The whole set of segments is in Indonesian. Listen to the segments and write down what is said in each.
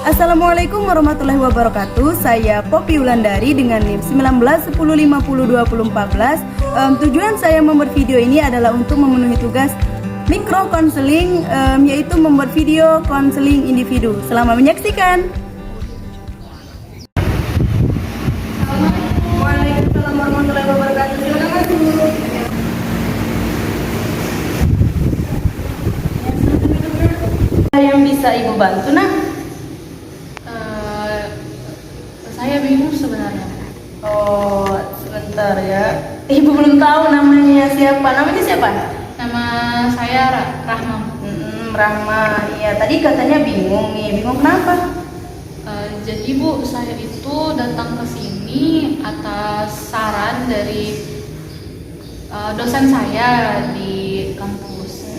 Assalamualaikum warahmatullahi wabarakatuh. Saya Poppy Wulandari dengan NIM 1910502014. Tujuan saya membuat video ini adalah untuk memenuhi tugas mikro konseling, yaitu membuat video konseling individu. Selamat menyaksikan. Waalaikumsalam warahmatullahi wabarakatuh. Silakan masuk. Yang bisa Ibu bantu, nak? Saya bingung sebenarnya. Oh, sebentar ya. Ibu belum tahu namanya siapa. Namanya siapa? Nama saya Rahma. Rahma. Iya, tadi katanya bingung nih. Bingung kenapa? Jadi Bu, saya itu datang ke sini atas saran dari dosen saya di kampus.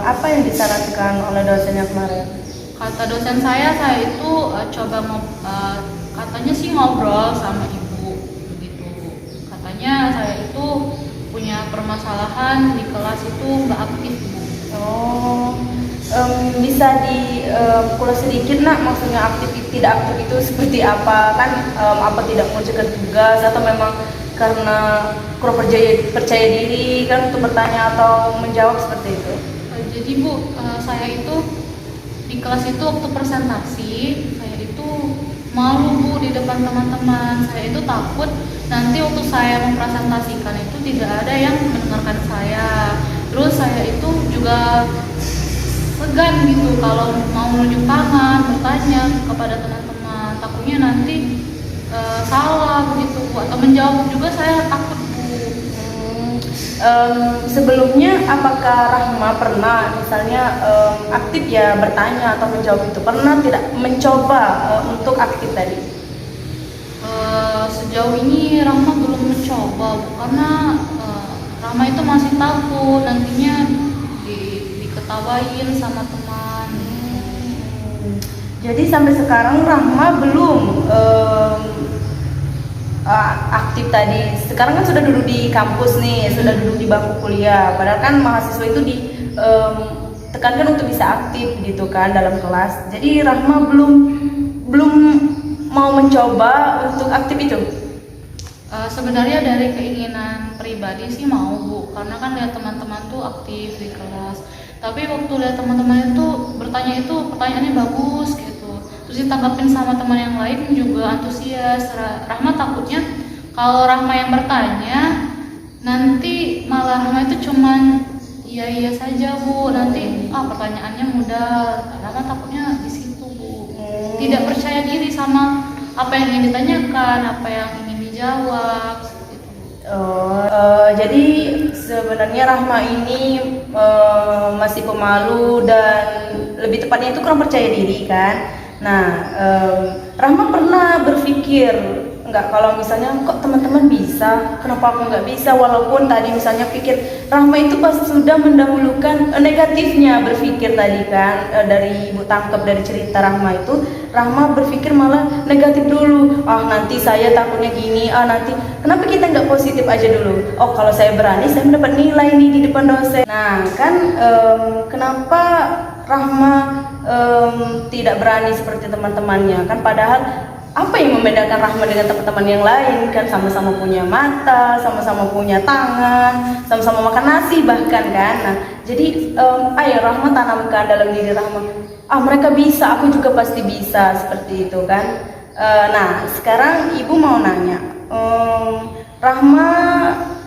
Apa yang disarankan oleh dosennya kemarin? Kata dosen saya itu coba katanya sih ngobrol sama ibu begitu. Katanya saya itu punya permasalahan di kelas itu nggak aktif, Bu. Oh, bisa kulas sedikit, nak? Maksudnya aktif tidak aktif itu seperti apa? Kan apa tidak mengerjakan tugas atau memang karena kurang percaya diri kan untuk bertanya atau menjawab seperti itu? Jadi Bu, saya itu di kelas itu waktu presentasi saya itu malu, Bu, di depan teman-teman. Saya itu takut nanti waktu saya mempresentasikan itu tidak ada yang mendengarkan saya. Terus saya itu juga segan gitu kalau mau menunjuk tangan bertanya kepada teman-teman, takutnya nanti salah begitu, Bu, atau menjawab juga saya takut, Bu. Sebelumnya apakah Rahma pernah misalnya aktif ya bertanya atau menjawab itu? Pernah tidak mencoba untuk aktif tadi? Sejauh ini Rahma belum mencoba, Bu, karena Rahma itu masih takut nantinya diketawain sama teman. Jadi sampai sekarang Rahma belum aktif tadi. Sekarang kan sudah duduk di kampus nih, sudah duduk di bangku kuliah. Padahal kan mahasiswa itu ditekankan untuk bisa aktif gitu kan dalam kelas. Jadi Rahma belum mau mencoba untuk aktif itu. Sebenarnya dari keinginan pribadi sih mau, Bu, karena kan lihat teman-teman tuh aktif di kelas. Tapi waktu lihat teman-teman itu bertanya itu pertanyaannya bagus gitu. Terus ditanggapin sama teman yang lain juga antusias. Rahma takutnya kalau Rahma yang bertanya nanti malah Rahma itu cuman iya saja, Bu. Nanti pertanyaannya mudah. Rahma takutnya di situ, Bu. Tidak percaya diri sama apa yang ingin ditanyakan, apa yang ingin dijawab seperti itu. Jadi sebenarnya Rahma ini masih pemalu dan lebih tepatnya itu kurang percaya diri kan. Nah, Rahma pernah berpikir enggak kalau misalnya kok teman-teman bisa, kenapa aku nggak bisa? Walaupun tadi misalnya pikir Rahma itu pas sudah mendahulukan negatifnya, berpikir tadi kan dari Ibu tangkap dari cerita Rahma itu, Rahma berpikir malah negatif dulu. Nanti saya takutnya gini, nanti kenapa kita nggak positif aja dulu? Oh, kalau saya berani saya mendapat nilai nih di depan dosen. Nah kan kenapa Rahma tidak berani seperti teman-temannya kan, padahal apa yang membedakan Rahma dengan teman-teman yang lain kan, sama-sama punya mata, sama-sama punya tangan, sama-sama makan nasi bahkan kan. Nah jadi ayo Rahma tanamkan dalam diri Rahma, mereka bisa, aku juga pasti bisa, seperti itu kan. Nah sekarang ibu mau nanya, Rahma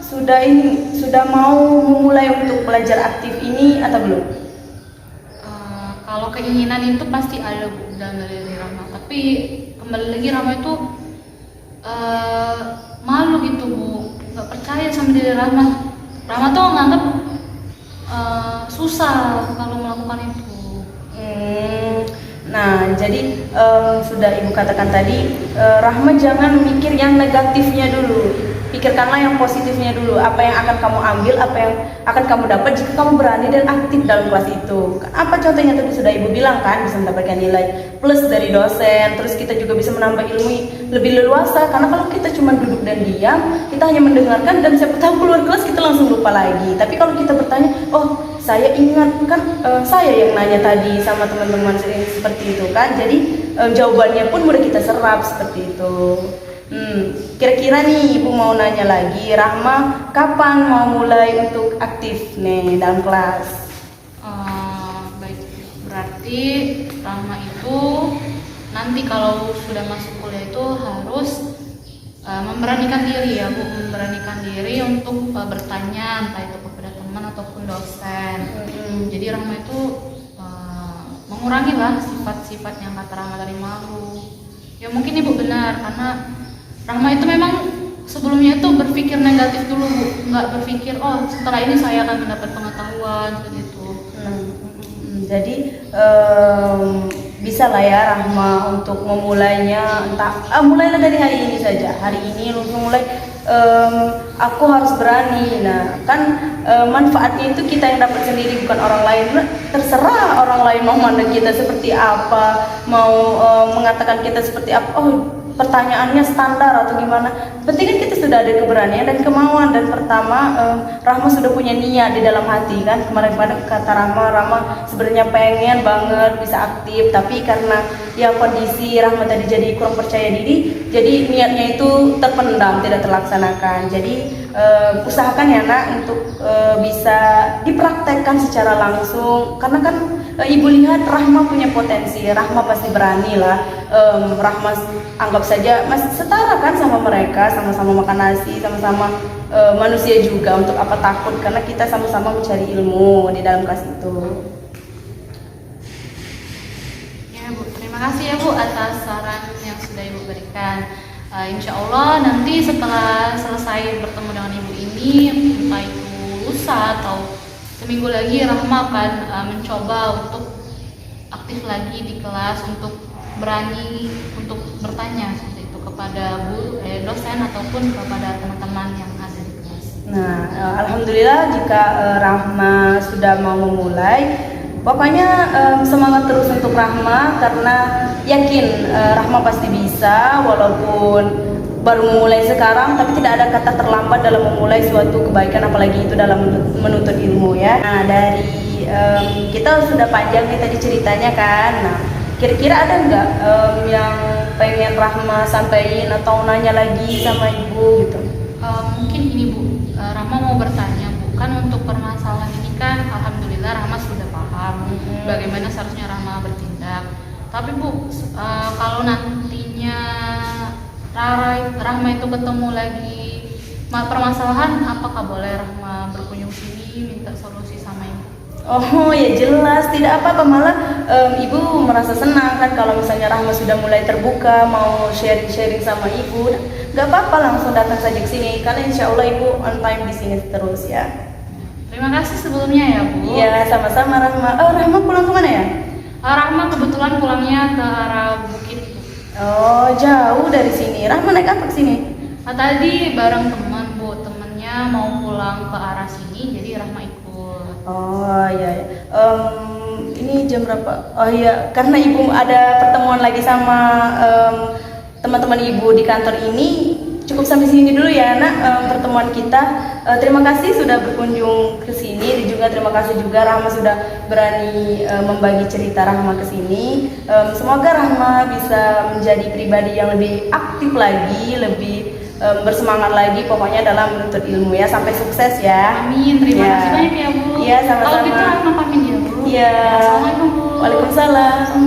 sudah mau memulai untuk belajar aktif ini atau belum? Kalau keinginan itu pasti ada, Bu, dalam diri Rahma. Tapi kembali lagi Rahma itu malu gitu, Bu, nggak percaya sama diri Rahma. Rahma tuh nganggap susah kalau melakukan itu. Nah jadi sudah ibu katakan tadi, Rahma jangan mikir yang negatifnya dulu, pikirkanlah yang positifnya dulu. Apa yang akan kamu ambil, apa yang akan kamu dapat jika kamu berani dan aktif dalam kelas itu. Apa contohnya tadi sudah ibu bilang kan, bisa mendapatkan nilai plus dari dosen. Terus kita juga bisa menambah ilmu lebih leluasa, karena kalau kita cuma duduk dan diam, kita hanya mendengarkan dan siapa tahu keluar kelas kita langsung lupa lagi. Tapi kalau kita bertanya, oh saya ingat kan saya yang nanya tadi sama teman-teman seperti itu kan, jadi jawabannya pun mudah kita serap seperti itu. Kira-kira nih Ibu mau nanya lagi, Rahma kapan mau mulai untuk aktif nih dalam kelas? Baik, berarti Rahma itu nanti kalau sudah masuk kuliah itu harus memberanikan diri ya Bu, memberanikan diri untuk bertanya entah itu kepada teman ataupun dosen. Jadi Rahma itu mengurangi lah sifat-sifat yang kata Rahma tadi malu. Ya mungkin Ibu benar, karena Rahma itu memang sebelumnya itu berpikir negatif dulu Bu, nggak berpikir oh setelah ini saya akan mendapat pengetahuan seperti itu. Jadi bisa lah ya Rahma untuk memulainya, mulailah dari hari ini saja. Hari ini langsung mulai, aku harus berani. Nah kan manfaatnya itu kita yang dapat sendiri, bukan orang lain. Terserah orang lain mau mandang kita seperti apa, mau mengatakan kita seperti apa, oh pertanyaannya standar atau gimana. Penting kan kita sudah ada keberanian dan kemauan, dan pertama Rahma sudah punya niat di dalam hati kan. Kemarin pada kata Rahma sebenarnya pengen banget bisa aktif, tapi karena ya kondisi Rahma tadi jadi kurang percaya diri, jadi niatnya itu terpendam, tidak terlaksanakan. Jadi usahakan ya Nak untuk bisa dipraktekkan secara langsung, karena kan Ibu lihat Rahma punya potensi, Rahma pasti berani lah. Rahma anggap saja masih setara kan sama mereka, sama-sama makan nasi, sama-sama manusia juga, untuk apa takut, karena kita sama-sama mencari ilmu di dalam kelas itu. Ya Bu, terima kasih ya Bu atas saran yang sudah Ibu berikan. Insya Allah nanti setelah selesai bertemu dengan Ibu ini, entah itu lusa atau seminggu lagi, Rahma akan mencoba untuk aktif lagi di kelas, untuk berani untuk bertanya seperti itu kepada dosen ataupun kepada teman-teman yang ada di kelas. Nah, alhamdulillah jika Rahma sudah mau memulai, pokoknya semangat terus untuk Rahma, karena yakin Rahma pasti bisa, walaupun baru memulai sekarang, tapi tidak ada kata terlambat dalam memulai suatu kebaikan, apalagi itu dalam menuntut ilmu ya. Nah, dari kita sudah panjang nih tadi ceritanya kan. Nah, kira-kira ada nggak yang pengen Rahma sampaikan atau nanya lagi sama Ibu gitu? Mungkin ini Bu, Rahma mau bertanya Bu, kan untuk permasalahan ini kan alhamdulillah Rahma sudah paham bagaimana seharusnya Rahma bertindak. Tapi Bu, kalau nantinya Rahma itu ketemu lagi permasalahan, apakah boleh Rahma berkunjung sini minta solusi sama Ibu? Oh ya jelas, tidak apa-apa, malah Ibu merasa senang kan kalau misalnya Rahma sudah mulai terbuka, mau sharing-sharing sama Ibu. Gak apa-apa, langsung datang saja ke sini, karena insya Allah Ibu on time di sini terus ya. Terima kasih sebelumnya ya Bu. Iya, sama-sama Rahma. Oh, Rahma pulang kemana ya? Rahma kebetulan pulangnya ke arah Bukit. Oh, jauh dari sini. Rahma naik apa ke sini? Tadi bareng teman Bu, temennya mau pulang ke arah sini, jadi Rahma ikut. Oh iya, ini jam berapa? Oh iya, karena Ibu ada pertemuan lagi sama teman-teman Ibu di kantor ini, cukup sampai sini dulu ya Nak pertemuan kita. Terima kasih sudah berkunjung ke sini, dan juga terima kasih juga Rahma sudah berani membagi cerita Rahma ke sini. Semoga Rahma bisa menjadi pribadi yang lebih aktif lagi, lebih bersemangat lagi pokoknya dalam menuntut ilmu ya, sampai sukses ya. Amin, terima kasih banyak ya Bu. Iya, sama-sama. Kalau gitu Rahma pamit ya Bu. Iya. Assalamualaikum Bu. Waalaikumsalam.